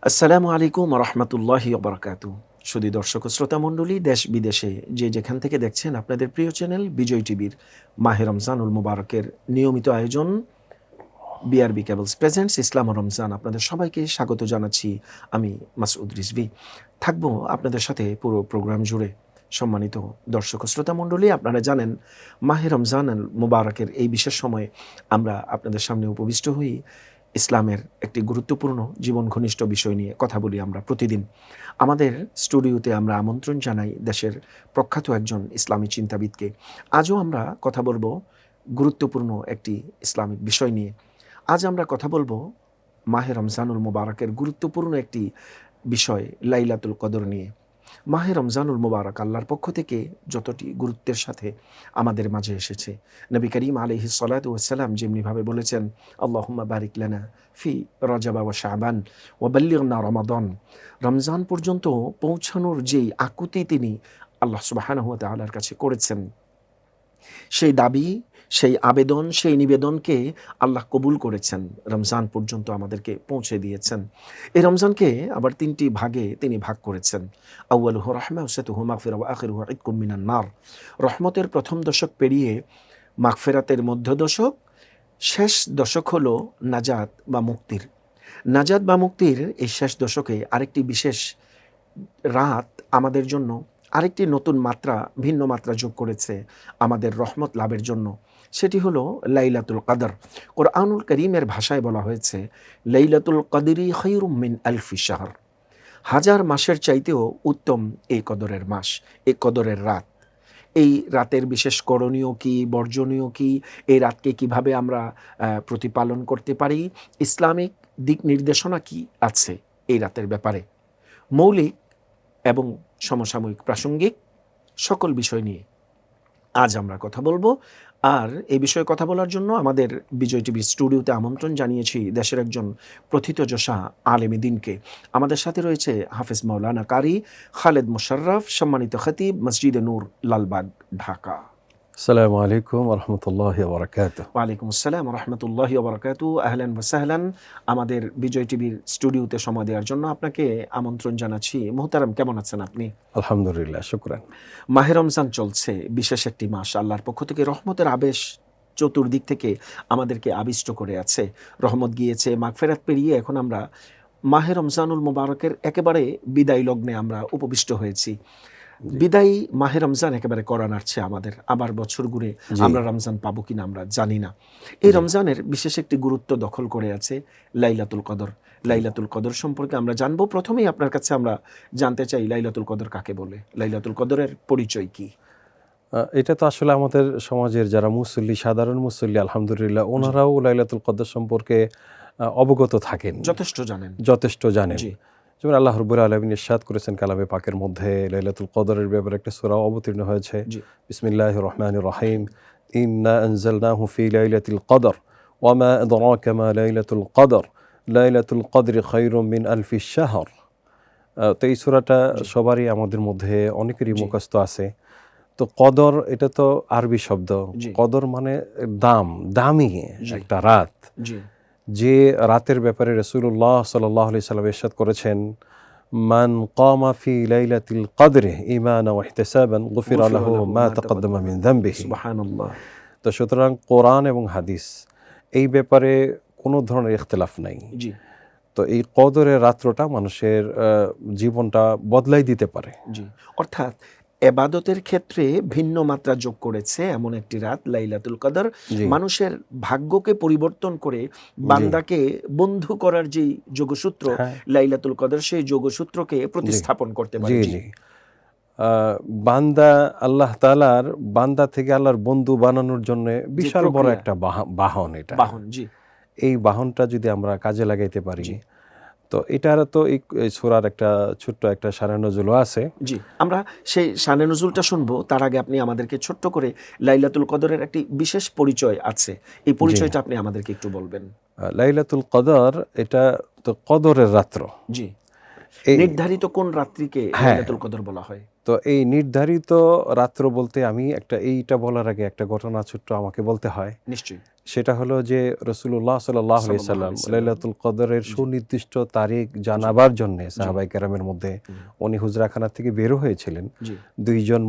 আসসালামু আলাইকুম রহমতুল্লাহি ওবরাকাতু। সুধী দর্শক ও শ্রোতা মণ্ডলী, দেশ বিদেশে যে যেখান থেকে দেখছেন আপনাদের প্রিয় চ্যানেল বিজয় টিভির মাহে রমজানুল মুবারকের নিয়মিত আয়োজন বিআরবি কেবলস প্রেজেন্টস ইসলাম ও রমজান, আপনাদের সবাইকে স্বাগত জানাচ্ছি। আমি মাসউদ রিজভী থাকবো আপনাদের সাথে পুরো প্রোগ্রাম জুড়ে। সম্মানিত দর্শক ও শ্রোতা মণ্ডলী, আপনারা জানেন মাহে রমজান মুবারকের এই বিশেষ সময়ে আমরা আপনাদের সামনে উপবিষ্ট হই ইসলামের একটি গুরুত্বপূর্ণ জীবন ঘনিষ্ঠ বিষয় নিয়ে কথা বলি। আমরা প্রতিদিন আমাদের স্টুডিওতে আমরা আমন্ত্রণ জানাই দেশের প্রখ্যাত একজন ইসলামী চিন্তাবিদকে। আজও আমরা কথা বলবো গুরুত্বপূর্ণ একটি ইসলামিক বিষয় নিয়ে। আজ আমরা কথা বলবো মাহে রমজানুল মুবারকের গুরুত্বপূর্ণ একটি বিষয় লাইলাতুল কদর নিয়ে। মাহে রমজানুল মুবারক আল্লাহর পক্ষ থেকে যতটি গুরুত্বের সাথে আমাদের মাঝে এসেছে, নবী করিম আলাইহিস সালাতু ওয়াস সালাম যেমনিভাবে বলেছেন, আল্লাহুম্মা বারিক লানা ফি রজব ওয়া শাবান ওয়া বাল্লিগনা রমাদান। রমজান পর্যন্ত পৌঁছানোর যেই আকুতি তিনি আল্লাহ সুবহানাহু ওয়া তাআলার কাছে করেছেন, সেই দাবি, সেই আবেদন, সেই নিবেদনকে আল্লাহ কবুল করেছেন, রমজান পর্যন্ত আমাদেরকে পৌঁছে দিয়েছেন। এই রমজানকে আবার তিনটি ভাগে তিনি ভাগ করেছেন। আউয়ালুহু রাহমা ওয়াসাতুহু মাগফিরা ওয়া আখিরুহু ইতকুম মিনান নার। রহমতের প্রথম দশক পেরিয়ে মাগফিরাতের মধ্য দশক, শেষ দশক হলো নাজাত বা মুক্তির। নাজাত বা মুক্তির এই শেষ দশকে আরেকটি বিশেষ রাত আমাদের জন্য আরেকটি নতুন মাত্রা, ভিন্ন মাত্রা যোগ করেছে আমাদের রহমত লাভের জন্য। সেটি হলো লাইলাতুল কদর। কোরআনুল করিমের ভাষায় বলা হয়েছে, লাইলাতুল কদরি খায়রুম মিন আলফি শাহর। হাজার মাসের চাইতেও উত্তম এই কদরের মাস, এই কদরের রাত। এই রাতের বিশেষ করণীয় কি, বর্জনীয় কি, এই রাতকে কিভাবে আমরা প্রতিপালন করতে পারি, ইসলামিক দিক নির্দেশনা কি আছে এই রাতের ব্যাপারে, মৌলিক এবং সমসাময়িক প্রাসঙ্গিক সকল বিষয় নিয়ে আজ আমরা কথা বলবো। আর এই বিষয়ে কথা বলার জন্য আমাদের বিজয় টিভির স্টুডিওতে আমন্ত্রণ জানিয়েছি দেশের একজন প্রথিতযশা আলেমী দ্বীনকে। আমাদের সাথে রয়েছে হাফেজ মাওলানা কারি খালেদ মোশাররফ, সম্মানিত খতিব, মসজিদে নূর, লালবাগ, ঢাকা। আসসালামু আলাইকুম ওরহমতুল্লাহি ওয়াবারাকাতুহু। ওয়ালাইকুম আসসালাম রহমতুল্লাহি ওবরাকাতু। আহলান ওয়াসাহলান। আমাদের বিজয় টিভির স্টুডিওতে সময় দেওয়ার জন্য আপনাকে আমন্ত্রণ জানাচ্ছি। মোহতারাম, কেমন আছেন আপনি? আলহামদুলিল্লাহ, শুকরান। মাহে রমজান চলছে, বিশেষ একটি মাস। আল্লাহর পক্ষ থেকে রহমতের আবেশ চতুর্দিক থেকে আমাদেরকে আবিষ্ট করে আছে। রহমত গিয়েছে, মাগফিরাত পেরিয়ে এখন আমরা মাহে রমজানুল মুবারকের একেবারে বিদায় লগ্নে আমরা উপবিষ্ট হয়েছি। বিদায়ী মাহে রমজান একেবারে করা নাড়ছে আমাদের। আবার বছর ঘুরে আমরা রমজান পাবো কিনা আমরা জানি না। এই রমজানের বিশেষ একটি গুরুত্ব দখল করে আছে লাইলাতুল কদর। লাইলাতুল কদর সম্পর্কে আমরা জানবো। প্রথমেই আপনার কাছে আমরা জানতে চাই, লাইলাতুল কদর কাকে বলে? লাইলাতুল কদরের পরিচয় কি? এটা তো আসলে আমাদের সমাজের যারা মুসল্লি, সাধারণ মুসল্লি, আলহামদুলিল্লাহ, ওনারাও লাইলাতুল কদর সম্পর্কে অবগত থাকেন, যথেষ্ট জানেন। যেমন আল্লাহ রাব্বুল আলামিন ইরশাদ করেছেন কালামে পাকের মধ্যে, লাইলাতুল কদরের ব্যাপারে একটা সূরা অবতীর্ণ হয়েছে। বিসমিল্লাহির রহমানির রহিম। ইন্না আনজালনাহু ফি লাইলাতিল কদর ওয়া মা আদরাকা মা লাইলাতুল কদর লাইলাতুল কদরি খায়রুম মিন আলফি শাহর। তো এই সূরাটা সবারই আমাদের মধ্যে অনেকেরই মুখস্থ আছে। তো কদর, এটা তো আরবি শব্দ। কদর মানে দামি একটা রাত। যে রাতের ব্যাপারে রাসূলুল্লাহ সাল্লাল্লাহু আলাইহি সাল্লাম ইরশাদ করেছেন, মান কামা ফি লাইলাতিল কদরি ঈমানান ওয়া ইহতিসাবান গুফিরা লাহু মা তাকদ্দামা মিন যামবিহি। সুবহানাল্লাহ। তো সুতরাং কোরআন এবং হাদিস এই ব্যাপারে কোনো ধরনের ইখতিলাফ নাই। তো এই কদরের রাত্রটা মানুষের জীবনটা বদলাই দিতে পারে। অর্থাৎ এবাদতের ক্ষেত্রে ভিন্ন মাত্রা যোগ করেছে এমন একটি রাত লাইলাতুল কদর। মানুষের ভাগ্যকে পরিবর্তন করে বান্দাকে বন্ধু করার যে যোগসূত্র লাইলাতুল কদর, সেই যোগসূত্রকে প্রতিস্থাপন করতে পারে। বান্দা আল্লাহ তাআলার বান্দা থেকে আল্লাহর বন্ধু বানানোর জন্য বিশাল বড় একটা বাহন। এটা এই বাহনটা যদি আমরা কাজে লাগাইতে পারি, তো এটার তো এই সূরার একটা ছোট্ট একটা শানে নজুলও আছে। আমরা সেই শানে নজুলটা শুনবো। তার আগে আপনি আমাদেরকে ছোট্ট করে লাইলাতুল কদরের একটি বিশেষ পরিচয় আছে, এই পরিচয়টা আপনি আমাদেরকে একটু বলবেন। লাইলাতুল কদর, এটা তো কদরের রাত্র। নির্ধারিত কোন রাত্রিকে লাইলাতুল কদর বলা হয়? তো এই নির্ধারিত রাত্র বলতে আমি এইটা বলার আগে একটা ঘটনা ছোট্ট আমাকে বলতে হয়। নিশ্চয়ই। সেটা হলো যে রাসূলুল্লাহ সাল্লাল্লাহু আলাইহি সাল্লাম লাইলাতুল কদরের সুনির্দিষ্ট তারিখ জানাবার জন্য সাহাবায়ে কেরামের মধ্যে উনি হুজরাখানা থেকে বের হয়েছিলেন। দুইজন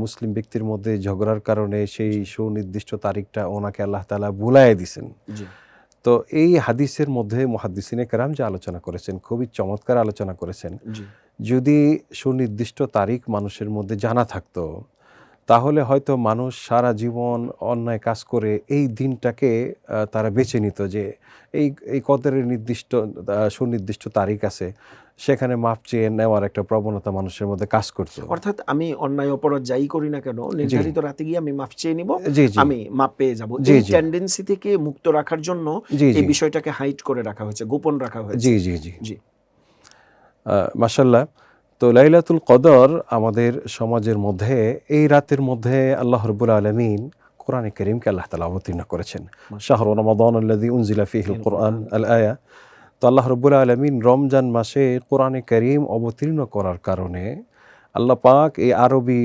মুসলিম ব্যক্তির মধ্যে ঝগড়ার কারণে সেই সুনির্দিষ্ট তারিখটা ওনাকে আল্লাহ তাআলা ভুলাইয়া দিয়েছেন। তো এই হাদিসের মধ্যে মুহাদ্দিসিনে কেরাম যে আলোচনা করেছেন, খুবই চমৎকার আলোচনা করেছেন। যদি সুনির্দিষ্ট তারিখ মানুষের মধ্যে জানা থাকতো, তাহলে হয়তো মানুষ সারা জীবন অন্যায় কাজ করে এই দিনটাকে তারা বেছে নিত যে এই কদরের সুনির্দিষ্ট তারিখ আছে, সেখানে মাপ চেয়ে নেওয়ার একটা প্রবণতা মানুষের মধ্যে কাজ করত। অর্থাৎ আমি অন্যায় অপরাধ যাই করি না কেন, নির্ধারিত রাতে গিয়ে আমি মাপ চেয়ে নিব, আমি মাপ পেয়ে যাব। এই টেন্ডেন্সি থেকে মুক্ত রাখার জন্য এই বিষয়টাকে হাইড করে রাখা হয়েছে, গোপন রাখা হয়েছে। জি জি জি জি, মাশাআল্লাহ। তো লাইলাতুল কদর আমাদের সমাজের মধ্যে এই রাতের মধ্যে আল্লাহ রাব্বুল আলামিন কোরআনে কারীমকে আল্লাহ তাআলা অবতীর্ণ করেছেন। শাহরু রমাদান আল্লাযী উনজিলা ফীহিল কুরআন আল আয়া। তো আল্লাহ রাব্বুল আলামিন রমজান মাসে কোরআনে কারীম অবতীর্ণ করার কারণে আল্লাহ পাক এই আরবি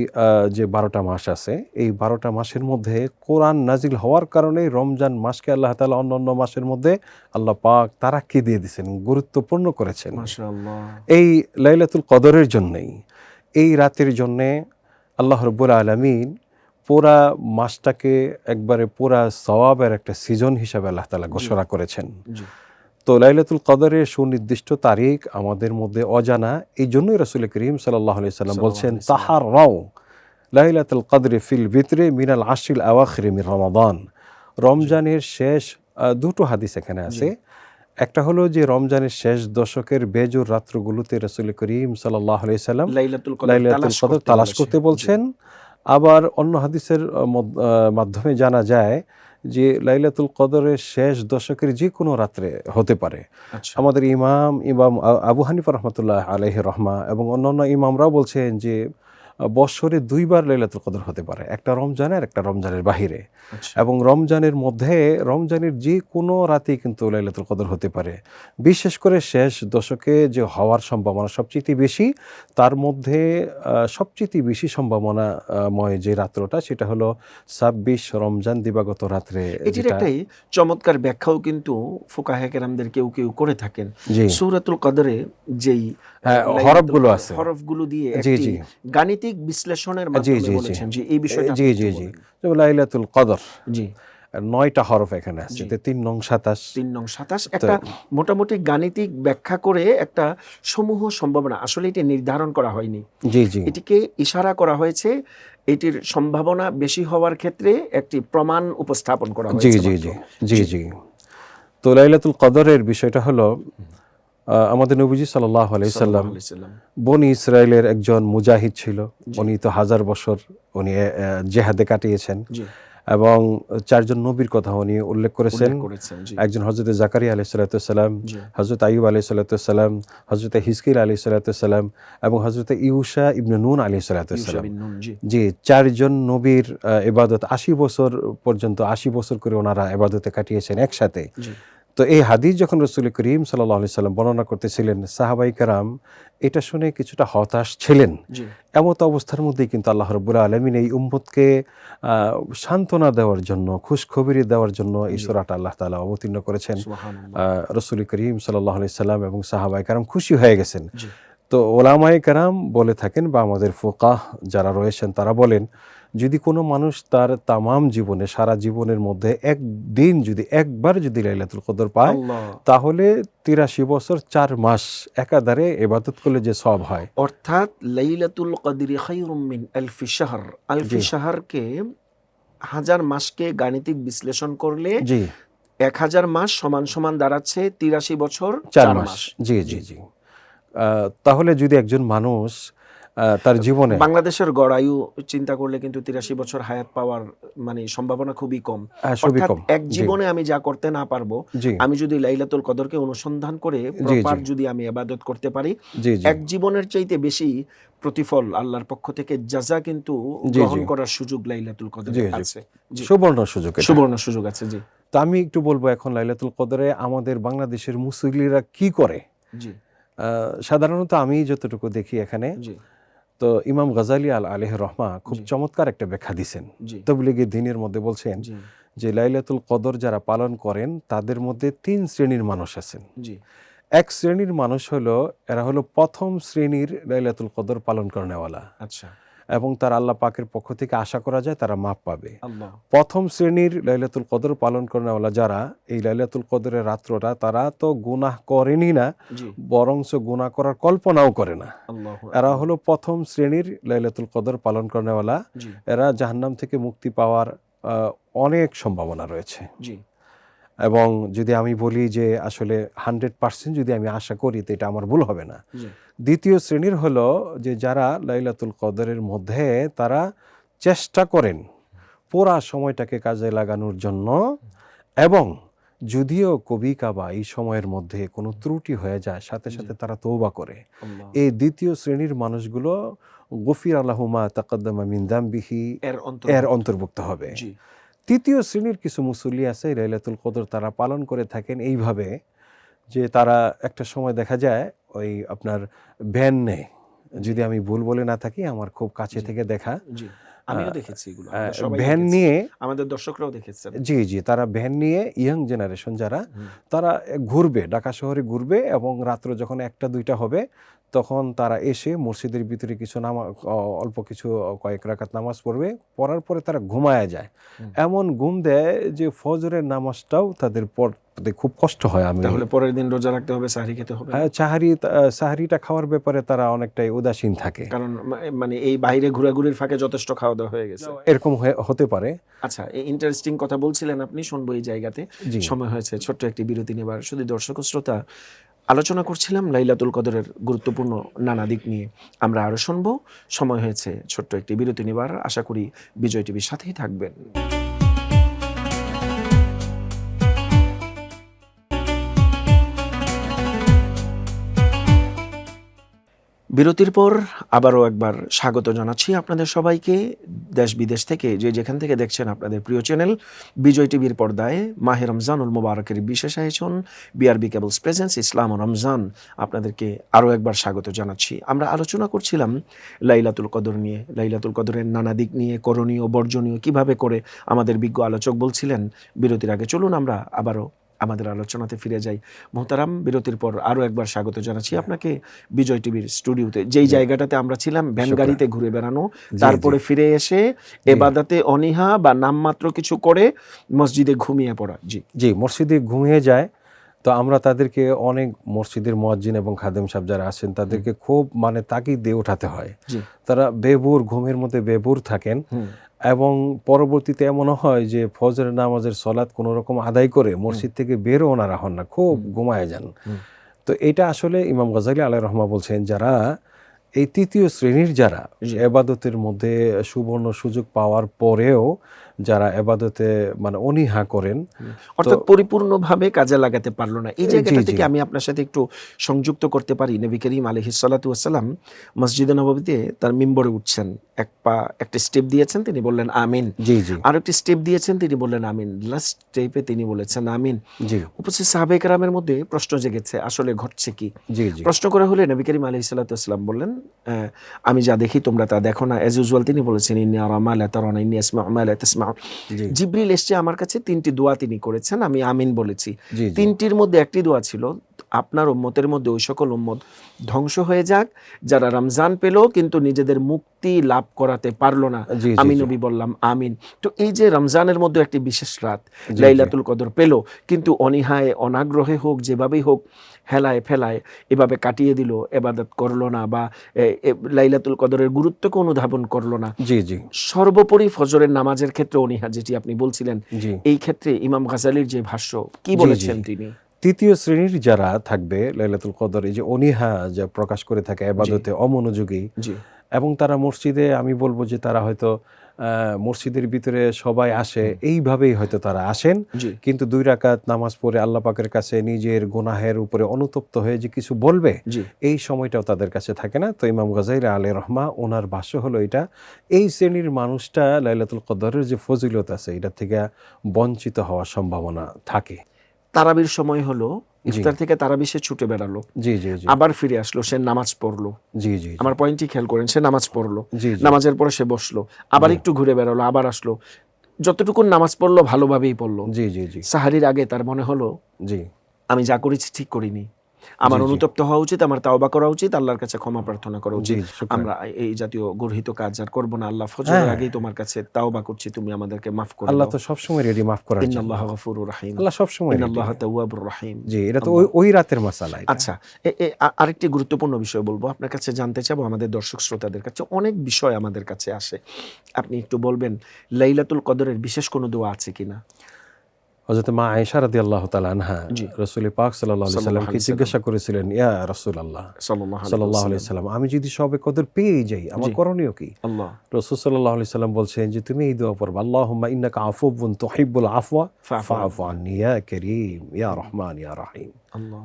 যে 12টা মাস আছে, এই 12টা মাসের মধ্যে কোরআন নাজিল হওয়ার কারণে রমজান মাসকে আল্লাহ তাআলা অন্যান্য মাসের মধ্যে আল্লাহ পাক তারাক্কি দিয়ে দিয়েছেন, গুরুত্বপূর্ণ করেছেন। মাশাআল্লাহ। এই লাইলাতুল কদরের জন্যই, এই রাতের জন্যে আল্লাহ রাব্বুল আলামিন পুরা মাসটাকে একবারে পুরা সওয়াবের একটা সিজন হিসাবে আল্লাহ তাআলা ঘোষণা করেছেন। তো লাইলাতুল কদরের সুনির্দিষ্ট তারিখ আমাদের মধ্যে অজানা, এই জন্যই রাসূল করিম সাল্লাল্লাহু আলাইহি সাল্লাম বলছেন তাহাররাউ লাইলাতুল কদরি ফিল ভিতরে মিনাল আশরিল আওয়াখির মিন রমাদান। রমজানের শেষ দুটো হাদিস এখানে আছে। একটা হলো যে রমজানের শেষ দশকের বেজোর রাত্রগুলোতে রাসূল করিম সাল্লাল্লাহু আলাইহি সাল্লাম লাইলাতুল কদর তালাশ করতে বলছেন। আবার অন্য হাদিসের মাধ্যমে জানা যায় যে লাইলাতুল কদরের শেষ দশকের যে কোনো রাত্রে হতে পারে। আমাদের ইমাম আবু হানিফা রাহমাতুল্লাহ আলাইহি রহমা এবং অন্যান্য ইমামরাও বলছেন যে বছরে 2 বার লাইলাতুল কদর হতে পারে, একটা রমজানে আর একটা রমজানের বাহিরে। এবং রমজানের মধ্যে রমজানের যে কোনো রাতে কিন্তু লাইলাতুল কদর হতে পারে। বিশেষ করে শেষ দশকে যে হওয়ার সম্ভাবনা সবচেয়ে বেশি, তার মধ্যে সবচেয়ে বেশি সম্ভাবনাময় যে রাত্রটা সেটা হলো 26 রমজান দিবাগত রাত্রে। এটির একটাই চমৎকার ব্যাখ্যাও কিন্তু ফুকাহে কেরামদের কেউ কেউ করে থাকেন। সূরাতুল কদরে যেই হরফগুলো আছে, হরফগুলো দিয়ে একটি গাণিতিক বিশ্লেষণের মাধ্যমে বলেছেন যে এই বিষয়টা। জি জি জি, লাইলাতুল কদর 9টা হরফ এখানে আছে, 3 নং 27। 3 নং 27 একটা মোটামুটি গাণিতিক ব্যাখ্যা করে একটা সমূহ সম্ভাবনা, আসলে এটি নির্ধারণ করা হয়নি। জি জি, এটিকে ইশারা করা হয়েছে, এটির সম্ভাবনা বেশি হওয়ার ক্ষেত্রে একটি প্রমাণ উপস্থাপন করা হয়েছে। জি জি জি জি জি। তো লাইলাতুল কদরের বিষয়টা হলো আমাদের নবীজি সাল্লাল্লাহু আলাইহি সাল্লাম বনি ইসরায়েলের একজন মুজাহিদ ছিল। উনি তো 1000 বছর উনি জিহাদে কাটিয়েছেন এবং 4 জন নবীর কথা উনি উল্লেখ করেছেন। একজন হযরত জাকারিয়া আলাইহিস সালাতু সালাম, হযরত আইয়ুব আলাইহিস সালাতু সালাম, হযরত হিজকিল আলাইহিস সালাতু সালাম এবং হযরত ইউশা ইবনে নুন আলাইহিস সালাতু সালাম। জি, 4 জন নবীর ইবাদত 80 বছর পর্যন্ত 80 বছর করে ওনারা ইবাদতে কাটিয়েছেন একসাথে। তো এই হাদিস যখন রাসূল করিম সাল্লাল্লাহু আলাইহি সাল্লাম বর্ণনা করতেছিলেন, সাহাবায়ে কেরাম এটা শুনে কিছুটা হতাশ ছিলেন। এমত অবস্থার মধ্যেই কিন্তু আল্লাহ রাব্বুল আলামিন এই উম্মতকে সান্ত্বনা দেওয়ার জন্য, খুশখবরি দেওয়ার জন্য এই সূরাটা আল্লাহ তাআলা অবতীর্ণ করেছেন। রাসূল করিম সাল্লাল্লাহু আলাইহি সাল্লাম এবং সাহাবায়ে কেরাম খুশি হয়ে গেছেন। তো ওলামায়ে কেরাম বলে থাকেন বা আমাদের ফুকাহ যারা রয়েছেন তারা বলেন, যদি কোনো মানুষ তার তামাম জীবনে, সারা জীবনের মধ্যে একদিন যদি একবার যদি লাইলাতুল কদর পায়, তাহলে 83 বছর 4 মাস একাধারে ইবাদত করলে যে সওয়াব হয়। অর্থাৎ লাইলাতুল কদরি খায়রুম মিন আলফি শাহর, আলফি শাহরকে 1000 মাসকে গাণিতিক বিশ্লেষণ করলে 1000 মাস সমান সমান দাঁড়াচ্ছে 83 বছর 4 মাস। জি জি জি। তাহলে যদি একজন মানুষ তার জীবনে, বাংলাদেশের গড় আয়ু চিন্তা করলে কিন্তু 83 বছর হায়াত পাওয়ার মানে সম্ভাবনা খুবই কম। এক জীবনে আমি যা করতে না পারবো, আমি যদি লাইলাতুল কদরকে অনুসন্ধান করে প্রপার যদি আমি ইবাদত করতে পারি, এক জীবনের চাইতে বেশি প্রতিফল আল্লাহর পক্ষ থেকে জাযা কিন্তু গ্রহণ করার সুযোগ লাইলাতুল কদরে আছে। সুবর্ণ সুযোগ আছে। জি, তো আমি একটু বলবো এখন লাইলাতুল কদরে আমাদের বাংলাদেশের মুসল্লিরা কি করে। সাধারণত আমি যতটুকু দেখি এখানে, তো ইমাম গাজালি আলাইহির রহমা খুব চমৎকার একটা ব্যাখ্যা দিছেন তাবলীগে দ্বীনের মধ্যে। বলছেন যে লাইলাতুল কদর যারা পালন করেন তাদের মধ্যে 3 শ্রেণীর মানুষ আছেন। এক শ্রেণীর মানুষ হলো, এরা হলো প্রথম শ্রেণীর লাইলাতুল কদর পালন করেনেওয়ালা। আচ্ছা। এবং তারা আল্লাহ পাকের পক্ষ থেকে আশা করা যায় তারা মাপ পাবে। প্রথম শ্রেণীর লাইলাতুল কদর পালন করেনেওয়ালা যারা, এই লাইলাতুল কদরের রাত্রটা তারা তো গুনাহ করেনি না, বরঞ্চ গুনাহ করার কল্পনাও করে না। এরা হলো প্রথম শ্রেণীর লাইলাতুল কদর পালন করেনেওয়ালা। এরা জাহান্নাম থেকে মুক্তি পাওয়ার অনেক সম্ভাবনা রয়েছে। এবং যদি আমি বলি যে আসলে 100% যদি আমি আশা করি তো এটা আমার ভুল হবে না। দ্বিতীয় শ্রেণীর হলো যে যারা লাইলাতুল কদরের মধ্যে তারা চেষ্টা করেন পুরা সময়টাকে কাজে লাগানোর জন্য, এবং যদিও কবি কাবা এই সময়ের মধ্যে কোনো ত্রুটি হয়ে যায় সাথে সাথে তারা তওবা করে। এই দ্বিতীয় শ্রেণীর মানুষগুলো গফির আলাহুমা তাকাদ্দামা মিন যামবিহি এর অন্তর্ভুক্ত হবে। তৃতীয় শ্রেণীর কিছু মুসল্লি আছে লাইলাতুল কদর তারা পালন করে থাকেন এইভাবে যে তারা একটা সময় দেখা যায় ওই আপনার ভ্যান নেয়, যদি আমি ভুল বলে না থাকি, আমার খুব কাছে থেকে দেখা, আমিও দেখেছি এগুলো, ভ্যান নিয়ে, আমাদের দর্শকরাও দেখেছেন। জি, তারা ভ্যান নিয়ে ইয়াং জেনারেশন যারা, তারা ঘুরবে, ঢাকা শহরে ঘুরবে, এবং রাত্র যখন 1টা-2টা হবে তখন তারা এসে মসজিদের ভিতরে কিছু অল্প কিছু কয়েক রাকাত নামাজ পড়বে, পড়ার পরে তারা ঘুমায় যায়। এমন ঘুম দেয় যে ফজরের নামাজটাও তাদের পড়তে খুব কষ্ট হয়। তাহলে পরের দিন রোজা রাখতে হবে, সাহরি খেতে হবে। সাহরিটা খাওয়ার ব্যাপারে তারা অনেকটাই উদাসীন থাকে, কারণ মানে এই বাইরে ঘোরাঘুরির ফাঁকে যথেষ্ট খাওয়া দাওয়া হয়ে গেছে, এরকম হতে পারে। আচ্ছা, ইন্টারেস্টিং কথা বলছিলেন আপনি, শুনবো এই জায়গাতে। সময় হয়েছে ছোট্ট একটি বিরতি নেবার। শুধু দর্শক শ্রোতা, আলোচনা করছিলাম লাইলাতুল কদরের গুরুত্বপূর্ণ নানা দিক নিয়ে, আমরা আরো শুনবো। সময় হয়েছে ছোট্ট একটি বিরতি নেবার। আশা করি বিজয় টিভির সাথেই থাকবেন। বিরতির পর আবারও একবার স্বাগত জানাচ্ছি আপনাদের সবাইকে, দেশ বিদেশ থেকে যে যেখান থেকে দেখছেন আপনাদের প্রিয় চ্যানেল বিজয় টিভির পর্দায় মাহে রমজানুল মুবারকের বিশেষ আয়োজন বিআরবি কেবলস প্রেজেন্স ইসলাম ও রমজান, আপনাদেরকে আরও একবার স্বাগত জানাচ্ছি। আমরা আলোচনা করছিলাম লাইলাতুল কদর নিয়ে, লাইলাতুল কদরের নানা দিক নিয়ে, করণীয় বর্জনীয় কিভাবে করে আমাদের বিজ্ঞ আলোচক বলছিলেন। বিরতির আগে চলুন আমরা আবারও আমাদের আলোচনাতে ফিরে যাই। মোহতারাম, বিরতির পর আরো একবার স্বাগত জানাচ্ছি আপনাকে বিজয় টিভির স্টুডিওতে। যেই জায়গাটাতে আমরা ছিলাম ভ্যান গাড়িতে ঘুরে বেড়ানো, তারপরে ফিরে এসে এবাদাতে অনীহা বা নামমাত্র কিছু করে মসজিদে ঘুমিয়ে পড়া। জি, মসজিদে ঘুমিয়ে যায়। তো আমরা তাদেরকে অনেক, মসজিদের মুয়াজ্জিন এবং খাদেম সাহেব যারা আছেন তাদেরকে খুব তাকিদ দিয়ে ওঠাতে হয়। তারা বেভুর, ঘুমের মধ্যে বেভুর থাকেন, এবং পরবর্তীতে এমনও হয় যে ফজরের নামাজের সলাৎ কোনো রকম আদায় করে মসজিদ থেকে বেরো ওনারা হন না, খুব ঘুমায় যান। তো এটা আসলে ইমাম গাজালি আলাইহির রহমা বলছেন যারা এই তৃতীয় শ্রেণীর, যারা ইবাদতের মধ্যে সুবর্ণ সুযোগ পাওয়ার পরেও যারা ইবাদতে অনীহা করেন, অর্থাৎ পরিপূর্ণভাবে কাজে লাগাতে পারলো না, এই জায়গাটা থেকে আমি আপনার সাথে একটু সংযুক্ত করতে পারি। নবী করিম আলাইহিস সালাতু ওয়াস সালাম মসজিদে নববীতে তার মিম্বরে উঠছেন, একটা স্টেপ দিয়েছেন, তিনি বললেন আমিন। আর একটি স্টেপ দিয়েছেন, তিনি বললেন আমিন। লাস্ট স্টেপে তিনি বলেছেন আমিন। উপস্থিত সাহাবায়ে কেরামের মধ্যে প্রশ্ন জেগেছে, আসলে ঘটছে কি? প্রশ্ন করা হলে নবী করিম আলাইহিস সালাতু ওয়াস সালাম বললেন, আমি যা দেখি তোমরা তা দেখো না। এজ ইউজুয়াল তিনি বলেছেন ইন্নী আরা মা লা তারাউনা, ইন্নী আসমাউ মা লা তাসমাউ। জিবরিল এসে আমার কাছে 3টি দোয়া তিনি করেছেন, আমি আমিন বলেছি। 3টির মধ্যে একটি দোয়া ছিল, আপনার উম্মতের মধ্যে ওই সকল উম্মত ধ্বংস হয়ে যাক যারা রমজান পেল কিন্তু নিজেদের মুক্তি লাভ করাতে পারলো না। আমি নবী বললাম আমিন। তো এই যে রমজানের মধ্যে একটি বিশেষ রাত লাইলাতুল কদর পেল, কিন্তু অনীহায় অনাগ্রহে হোক, যেভাবেই হোক, হেলায় ফেলায় এভাবে কাটিয়ে দিল, ইবাদত করলো না, বা লাইলাতুল কদরের গুরুত্বকে অনুধাবন করলো না। সর্বোপরি ফজরের নামাজের ক্ষেত্রে অনীহা, যেটি আপনি বলছিলেন, এই ক্ষেত্রে ইমাম গাজালির যে ভাষ্য, কি বলেছেন তিনি? তৃতীয় শ্রেণীর যারা থাকবে লাইলাতুল কদর, এই যে অনীহা যা প্রকাশ করে থাকে, ইবাদতে অমনোযোগী, এবং তারা মসজিদে, আমি বলবো যে তারা হয়তো মসজিদের ভিতরে সবাই আসে, এইভাবেই হয়তো তারা আসেন, কিন্তু 2 রাকাত নামাজ পড়ে আল্লাহ পাকের কাছে নিজের গুনাহের উপরে অনুতপ্ত হয়ে যে কিছু বলবে, এই সময়টাও তাদের কাছে থাকে না। তো ইমাম গাজালি আলাইহির রহমা, ওনার ভাষ্য হলো এটা, এই শ্রেণীর মানুষটা লাইলাতুল কদরের যে ফজিলত আছে এটা থেকে বঞ্চিত হওয়ার সম্ভাবনা থাকে। তারাবির সময় হলো ইফতার থেকে তারাবি সে ছুটে বেড়ালো, জি জি জি আবার ফিরে আসলো, সে নামাজ পড়লো। জি জি আমার পয়েন্টটি খেয়াল করেন, সে নামাজ পড়লো, জি জি নামাজের পরে সে বসলো, আবার একটু ঘুরে বেড়ালো, আবার আসলো, যতটুকু নামাজ পড়লো ভালোভাবেই পড়লো। জি জি জি সাহারির আগে তার মনে হলো জি আমি যা করেছি ঠিক করিনি, আমার জি, জি। অনুতপ্ত হওয়া উচিত, আমার তাওবা করা উচিত, আল্লাহর কাছে ক্ষমা প্রার্থনা করা জি, উচিত। শুকরান। আমরা এই জাতীয় গর্হিত কাজ আর করব না। আল্লাহ ফজরের হ্যাঁ, আগেই তোমার কাছে তাওবা করছি, তুমি আমাদেরকে মাফ করে আল্লাহ দাও। তো সবসময় রেডি মাফ করার জন্য। ইন্নাল্লাহা গফুরুর রাহিম। আল্লাহ সবসময় রেডি। ইন্নাল্লাহা তাওয়াবুর রাহিম। জি, এটা তো আল্লাহ। ওই রাতের মাসালা এটা। আচ্ছা, আরেকটি গুরুত্বপূর্ণ বিষয় বলবো, আপনার কাছে জানতে চাবো, আমাদের দর্শক শ্রোতাদের কাছে অনেক বিষয় আমাদের কাছে আসে। আপনি একটু বলবেন লাইলাতুল কদরের বিশেষ কোনো দোয়া আছে কিনা? হযরত মা আয়েশা রাদিয়াল্লাহু তাআলা আনহা জি। রাসূল পাক সাল্লাল্লাহু আলাইহি সাল্লাল্লাহু সাল্লামকে আলাইহি জিজ্ঞাসা করেছিলেন, ইয়া রাসূলুল্লাহ সাল্লাল্লাহু আলাইহি সাল্লাল্লাহু আলাইহি ওয়াসাল্লাম। সাল্লাম, আমি যদি সবে কদর পেয়ে যাই আমার জি। করণীয় কি? আল্লাহ রাসূল সাল্লাল্লাহু আলাইহি সাল্লাম বলছেন যে তুমি এই দোয়া পড়বা, আল্লাহুম্মা ইন্নাকা আফুউন তুহিব্বুল আফওয়া ফাফু ফাআফু আন্নি ইয়া কারীম ইয়া রহমান ইয়া রহিম। আল্লাহ।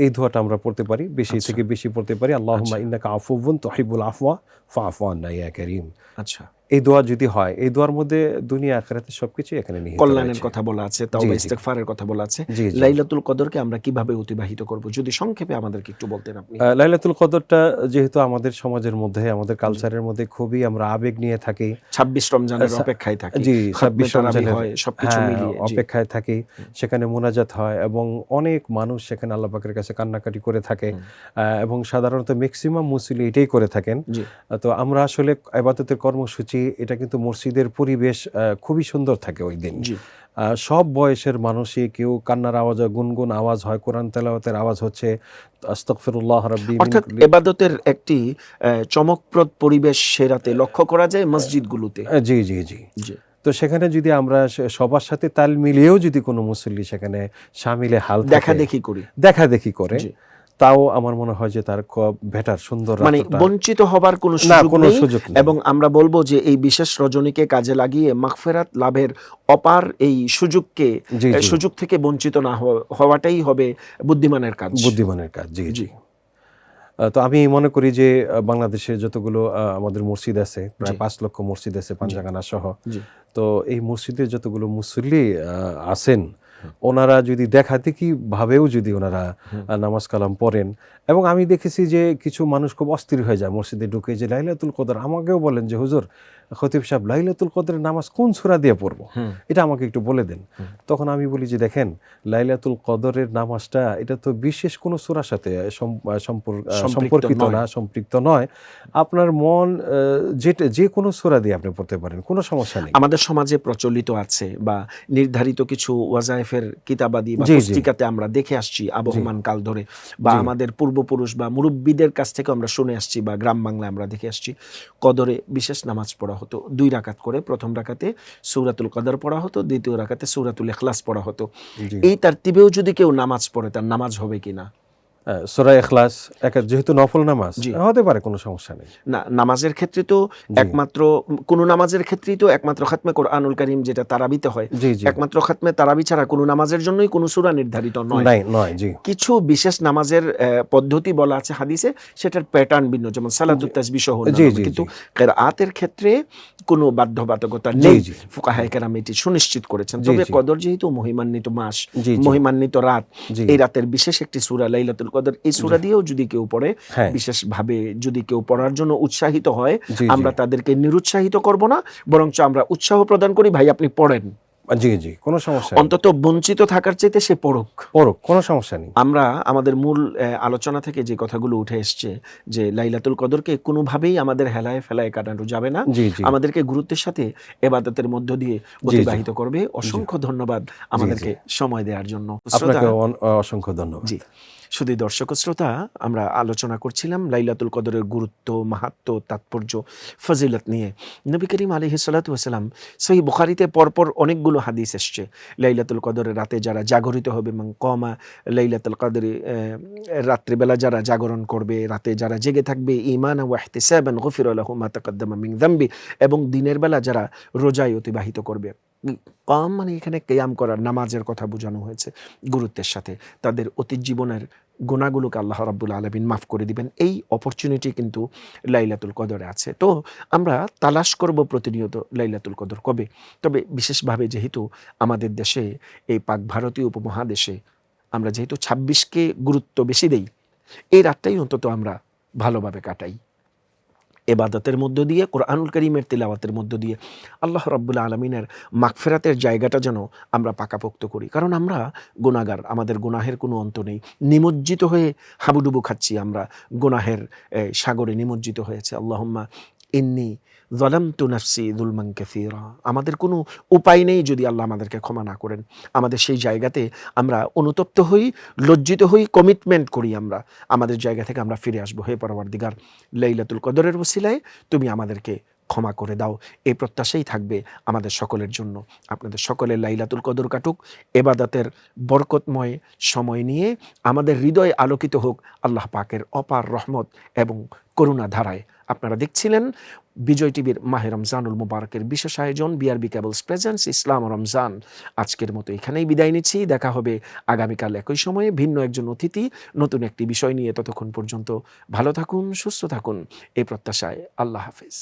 এই দোয়াটা আমরা পড়তে পারি, বেশি আচ্ছা। থেকে বেশি পড়তে পারি। আল্লাহুম্মা আচ্ছা। ইন্নাকা আফুউন তুহিব্বুল আফওয়া ফাআফু আন্না ইয়া কারীম। আচ্ছা, এই দোয়া যদি হয়, এই দোয়ার মধ্যে দুনিয়া আখিরাতের সবকিছু এখানে নিহিত কল্যাণের রয়েছে। কথা বলা আছে, জি, তাওবা জি। ইস্তেগফারের কথা বলা আছে। জি, জি। লাইলাতুল কদরকে আমরা কিভাবে অতিবাহিত করব? যদি সংক্ষেপে আমাদেরকে একটু বলতেন আপনি। লাইলাতুল কদরটা যেহেতু আমাদের সমাজের মধ্যে, আমাদের কালচারের মধ্যে খুবই আমরা আবেগ নিয়ে থাকি। ২৬ রমজানের সা অপেক্ষায় থাকি। জি, খতমে ২৬ তারাবি রমজানের হয়, সবকিছু মিলিয়ে। জি। অপেক্ষায় থাকি। সেখানে মোনাজাত হয় এবং অনেক মানুষ সেখানে আল্লাহ পাকের কাছে কান্নাকাটি করে থাকে। এবং সাধারণত মেক্সিমাম মুসল্লি এটাই করে থাকেন। জি। তো আমরা আসলে ইবাদতের কর্মসূচি, এটা কিন্তু মসজিদের পরিবেশ খুবই সুন্দর থাকে ওই দিন। জি। সব বয়সের মানুষই, কেউ কান্নার আওয়াজ হয়, গুনগুন আওয়াজ হয়, কোরআন তেলাওয়াতের আওয়াজ হচ্ছে, আস্তাগফিরুল্লাহ রাব্বি মিন অর্থাৎ কুল্লি। এবাদতের একটি চমকপ্রদ পরিবেশ সে রাতে লক্ষ্য করা যায় মসজিদগুলোতে। জি, জি, জি। জি। তো সেখানে যদি আমরা সবার সাথে তাল মিলিয়েও যদি কোনো মুসল্লি সেখানে শামিলে হাল থাকে, দেখাদেখি করি। দেখাদেখি করে, জি। তাও আমার মনে হয় যে তার খুব বেটার, সুন্দর মানে রাতটা। বঞ্চিত হবার কোনো না, সুযোগ কোনো নেই। সুযোগ নেই। এবং আমরা বলবো যে এই বিশেষ রজনীকে কাজে লাগিয়ে মাগফিরাত লাভের অপার এই সুযোগকে, জি, জি। সুযোগ থেকে বঞ্চিত না হওয়াটাই হবে বুদ্ধিমানের কাজ। বুদ্ধিমানের কাজ। জি, জি। জি। তো আমি মনে করি যে বাংলাদেশে যতগুলো আমাদের মসজিদ আছে, প্রায় জি। ৫ লক্ষ মসজিদ আছে পাঞ্জাগানা সহ। জি। তো এই মসজিদের যতগুলো মুসল্লি আছেন, ওনারা যদি দেখাদেখি ভাবেও যদি ওনারা নামাজ কালাম পড়েন, এবং আমি দেখেছি যে কিছু মানুষ খুব অস্থির হয়ে যায় মসজিদে ঢুকে যে লাইলাতুল কদর, আমাকেও বলেন যে হুজুর, খতিব সাহেব, লাইলাতুল কদরের নামাজ কোন সূরা দিয়ে পড়বো, এটা আমাকে একটু বলে দেন। তখন আমি বলি যে দেখেন, লাইলাতুল কদরের নামাজটা এটা তো বিশেষ কোনো সূরার সাথে সম্পর্কিত না, সম্পৃক্ত নয়। আপনার মন যে কোনো সূরা দিয়ে আপনি পড়তে পারেন, কোনো সমস্যা নেই। আমাদের সমাজে প্রচলিত আছে বা নির্ধারিত কিছু ওয়াজাইফের কিতাবাদি বা জি, জি। পুস্তিকাতে আমরা দেখে আসছি আবহমান কাল ধরে, বা জি। আমাদের পূর্বপুরুষ বা মুরব্বীদের কাছ থেকে আমরা শুনে আসছি, বা গ্রাম বাংলায় আমরা দেখে আসছি, কদরে বিশেষ নামাজ পড়া হতো ২ রাকাত করে। প্রথম রাকাতে সূরাতুল কদর পড়া হতো, দ্বিতীয় রাকাতে সূরাতুল ইখলাস পড়া হতো। জি। এই তারতিবেও যদি কেউ নামাজ পড়ে, তার নামাজ হবে কিনা? সূরা ইখলাস যেহেতু নফল নামাজ, জি। হতে পারে, কোনো সমস্যা নেই। না, নামাজের ক্ষেত্রে তো একমাত্র কোন নামাজের ক্ষেত্রেই তো একমাত্র খাতমে কোরআনুল কারীম যেটা তারাবিতে হয়, জি, জি। একমাত্র খাতমে তারাবি ছাড়া কোনো নামাজের জন্যই কোনো সূরা নির্ধারিত নয়। নয়, জি। কিছু বিশেষ নামাজের পদ্ধতি বলা আছে হাদিসে, সেটার প্যাটার্ন ভিন্ন, যেমন সালাতুত তাসবিহ সহ জি, অন্যান্য। জি, কিন্তু জি। কিরাআতের ক্ষেত্রে কোনো বাধ্যবাধকতা জি, নেই। জি। ফুকাহায়ে কেরাম এটি সুনিশ্চিত করেছেন। জি, তবে জি। কদর যেহেতু মহিমান্বিত মাস, জি, জি। মহিমান্বিত রাত, জি। এই রাতের বিশেষ একটি সূরা লাইলাতুল কদর, এই সূরা দিয়েও যদি কেউ পড়ে, হ্যাঁ। বিশেষভাবে যদি কেউ পড়ার জন্য উৎসাহিত হয়, জি, জি। আমরা তাদেরকে নিরুৎসাহিত করব না, বরঞ্চ আমরা উৎসাহ প্রদান করি, ভাই আপনি পড়েন। জি, জি, কোনো সমস্যা নেই। অন্তত বঞ্চিত থাকার চাইতে সে পড়ুক। পড়ুক, কোনো সমস্যা নেই। আমরা আমাদের মূল আলোচনা থেকে যে কথাগুলো উঠে এসছে, যে লাইলাতুল কদরকে কোনোভাবেই আমাদের হেলায় ফেলায় কাটানো যাবে না, জি, জি। আমাদেরকে গুরুত্বের সাথে এবাদতের মধ্য দিয়ে অতিবাহিত করবে। অসংখ্য ধন্যবাদ আমাদেরকে সময় দেওয়ার জন্য। আপনাকে অসংখ্য ধন্যবাদ। জি, শুধু দর্শক শ্রোতা, আমরা আলোচনা করছিলাম লাইলাতুল কদরের গুরুত্ব, মাহাত্ম্য, তাৎপর্য, ফজিলত নিয়ে। নবী করিম আলাইহিস সালাতু ওয়াস সালাম সহিহ বুখারীতে পরপর অনেকগুলো হাদিস এসছে লাইলাতুল কদরের রাতে যারা জাগরিত হবে, মান কমা লাইলাতুল কদরি, রাত্রিবেলা যারা জাগরণ করবে, রাতে যারা জেগে থাকবে, ঈমানান ওয়া ইহতিসাবান গুফিরা লাহু মা তাকাদ্দামা মিন যামবি, এবং দিনের বেলা যারা রোজায় অতিবাহিত করবে। কম মানে এখানে কিয়াম করার, নামাজের কথা বোঝানো হয়েছে গুরুত্বের সাথে। তাদের অতীত জীবনের গুনাহগুলোকে আল্লাহ রাব্বুল আলামিন মাফ করে দিবেন। এই অপরচুনিটি কিন্তু লাইলাতুল কদরে আছে। তো আমরা তালাশ করব প্রতিনিয়ত লাইলাতুল কদর কবে। তবে বিশেষভাবে যেহেতু আমাদের দেশে, এই পাক ভারতীয় উপমহাদেশে আমরা যেহেতু 26কে গুরুত্ব বেশি দেই, এই রাতটাই অন্তত আমরা ভালোভাবে কাটাই। এবাদতের মধ্য দিয়ে, কোরআনুল কারীমের তিলাওয়াতের মধ্য দিয়ে আল্লাহ রাব্বুল আলামিনের মাগফিরাতের জায়গাটা যেন আমরা পাকাপোক্ত করি। কারণ আমরা গুনাহগার, আমাদের গুনাহের কোনো অন্ত নেই। নিমজ্জিত হয়ে হাবুডুবু খাচ্ছি আমরা, গুনাহের সাগরে নিমজ্জিত হয়েছে। আল্লাহুম্মা ইন্নী যালামতু নাফসি যুলমান কাসীরা। আমাদের কোনো উপায় নেই যদি আল্লাহ আমাদেরকে ক্ষমা না করেন। আমাদের সেই জায়গাতে আমরা অনুতপ্ত হই, লজ্জিত হই, কমিটমেন্ট করি আমরা আমাদের জায়গা থেকে আমরা ফিরে আসবো। হে পরওয়ারদিগার, লাইলাতুল কদরের ওসিলায় তুমি আমাদেরকে ক্ষমা করে দাও, এই প্রত্যাশাই থাকবে আমাদের সকলের জন্য। আপনাদের সকলের লাইলাতুল কদর কাটুক, এবাদতের বরকতময় সময় নিয়ে আমাদের হৃদয় আলোকিত হোক আল্লাহ পাকের অপার রহমত এবং করুণা ধারায়। আপনারা দেখছিলেন বিজয় টিভির মাহে রমজানুল মুবারকের বিশেষ আয়োজন বিআরবি কেবলস প্রেজেন্স ইসলাম ও রমজান। আজকের মতো এখানেই বিদায় নিচ্ছি। দেখা হবে আগামীকাল একই সময়ে ভিন্ন একজন অতিথি, নতুন একটি বিষয় নিয়ে। ততক্ষণ পর্যন্ত ভালো থাকুন, সুস্থ থাকুন, এই প্রত্যাশায় আল্লাহ হাফেজ।